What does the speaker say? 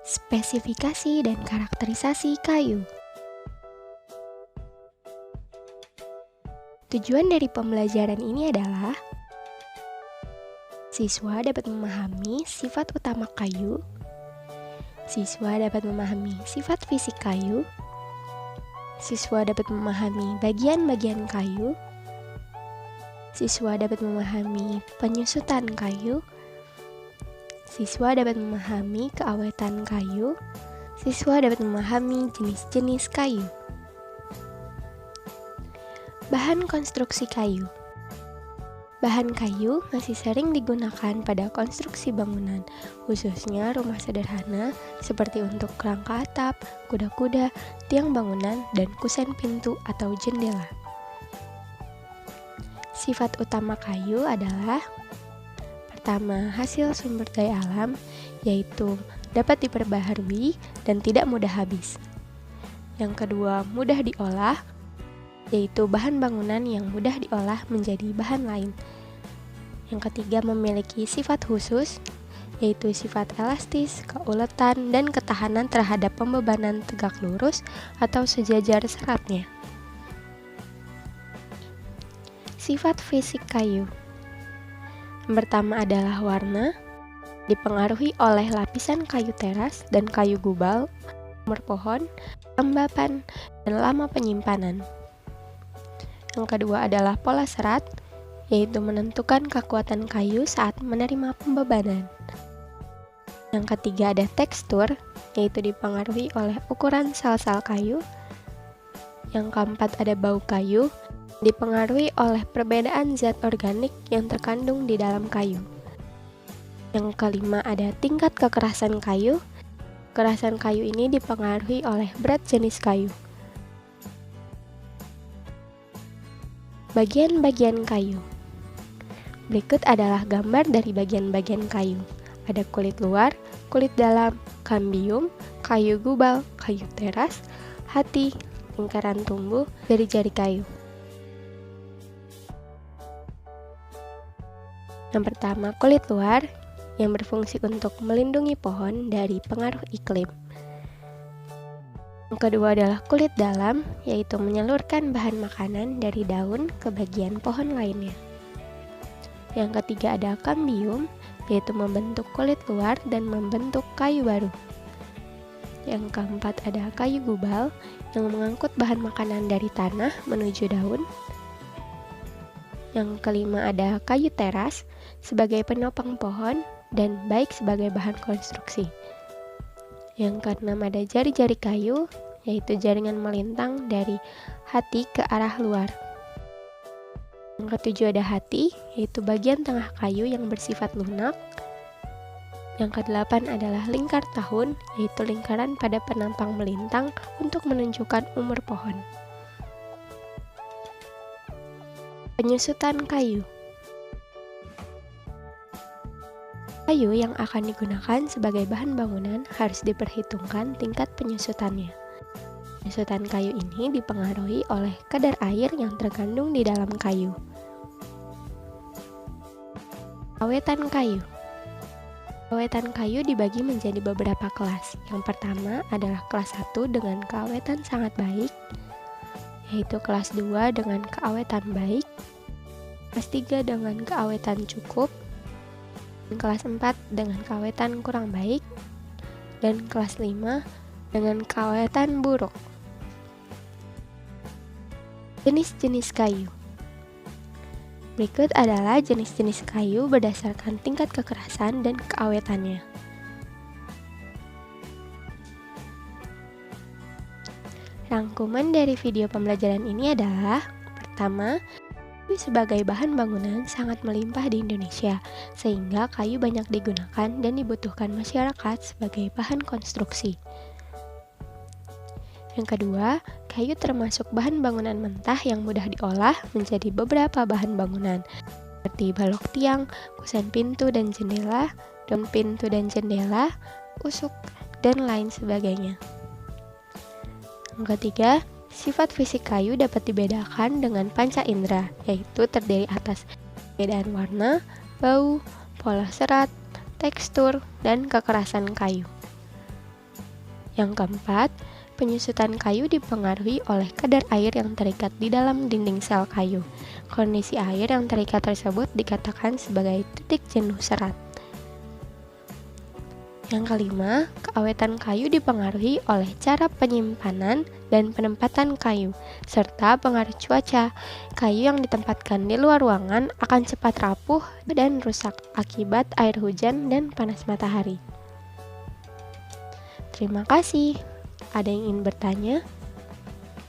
Spesifikasi dan karakterisasi kayu. Tujuan dari pembelajaran ini adalah siswa dapat memahami sifat utama kayu, siswa dapat memahami sifat fisik kayu, siswa dapat memahami bagian-bagian kayu, siswa dapat memahami penyusutan kayu, siswa dapat memahami keawetan kayu, siswa dapat memahami jenis-jenis kayu. Bahan konstruksi kayu. Bahan kayu masih sering digunakan pada konstruksi bangunan, khususnya rumah sederhana seperti untuk kerangka atap, kuda-kuda, tiang bangunan, dan kusen pintu atau jendela. Sifat utama kayu adalah: pertama, hasil sumber daya alam, yaitu dapat diperbaharui dan tidak mudah habis. Yang kedua, mudah diolah, yaitu bahan bangunan yang mudah diolah menjadi bahan lain. Yang ketiga, memiliki sifat khusus, yaitu sifat elastis, keuletan, dan ketahanan terhadap pembebanan tegak lurus atau sejajar seratnya. Sifat fisik kayu. Yang pertama adalah warna, dipengaruhi oleh lapisan kayu teras dan kayu gubal, umur pohon, kelembapan, dan lama penyimpanan. Yang kedua adalah pola serat, yaitu menentukan kekuatan kayu saat menerima pembebanan. Yang ketiga ada tekstur, yaitu dipengaruhi oleh ukuran sel-sel kayu. Yang keempat ada bau kayu, dipengaruhi oleh perbedaan zat organik yang terkandung di dalam kayu. Yang kelima ada tingkat kekerasan kayu. Kekerasan kayu ini dipengaruhi oleh berat jenis kayu. Bagian-bagian kayu. Berikut adalah gambar dari bagian-bagian kayu. Ada kulit luar, kulit dalam, kambium, kayu gubal, kayu teras, hati, lingkaran tumbuh, jari-jari kayu. Yang pertama, kulit luar yang berfungsi untuk melindungi pohon dari pengaruh iklim. Yang kedua adalah kulit dalam, yaitu menyalurkan bahan makanan dari daun ke bagian pohon lainnya. Yang ketiga ada kambium, yaitu membentuk kulit luar dan membentuk kayu baru. Yang keempat ada kayu gubal, yang mengangkut bahan makanan dari tanah menuju daun. Yang kelima ada kayu teras, sebagai penopang pohon dan baik sebagai bahan konstruksi. Yang keenam ada jari-jari kayu, yaitu jaringan melintang dari hati ke arah luar. Yang ketujuh ada hati, yaitu bagian tengah kayu yang bersifat lunak. Yang kedelapan adalah lingkar tahun, yaitu lingkaran pada penampang melintang untuk menunjukkan umur pohon. Penyusutan kayu. Kayu yang akan digunakan sebagai bahan bangunan harus diperhitungkan tingkat penyusutannya. Penyusutan kayu ini dipengaruhi oleh kadar air yang terkandung di dalam kayu. Keawetan kayu. Keawetan kayu dibagi menjadi beberapa kelas. Yang pertama adalah kelas 1 dengan keawetan sangat baik, yaitu kelas 2 dengan keawetan baik, kelas 3 dengan keawetan cukup, kelas 4 dengan keawetan kurang baik, dan kelas 5 dengan keawetan buruk. Jenis-jenis kayu. Berikut adalah jenis-jenis kayu berdasarkan tingkat kekerasan dan keawetannya. Rangkuman dari video pembelajaran ini adalah: pertama, kayu sebagai bahan bangunan sangat melimpah di Indonesia, sehingga kayu banyak digunakan dan dibutuhkan masyarakat sebagai bahan konstruksi. Yang kedua, kayu termasuk bahan bangunan mentah yang mudah diolah menjadi beberapa bahan bangunan, seperti balok tiang, kusen pintu dan jendela, daun pintu dan jendela, usuk, dan lain sebagainya. Yang ketiga, sifat fisik kayu dapat dibedakan dengan panca indera, yaitu terdiri atas perbedaan warna, bau, pola serat, tekstur, dan kekerasan kayu. Yang keempat, penyusutan kayu dipengaruhi oleh kadar air yang terikat di dalam dinding sel kayu. Kondisi air yang terikat tersebut dikatakan sebagai titik jenuh serat. Yang kelima, keawetan kayu dipengaruhi oleh cara penyimpanan dan penempatan kayu, serta pengaruh cuaca. Kayu yang ditempatkan di luar ruangan akan cepat rapuh dan rusak akibat air hujan dan panas matahari. Terima kasih. Ada yang ingin bertanya?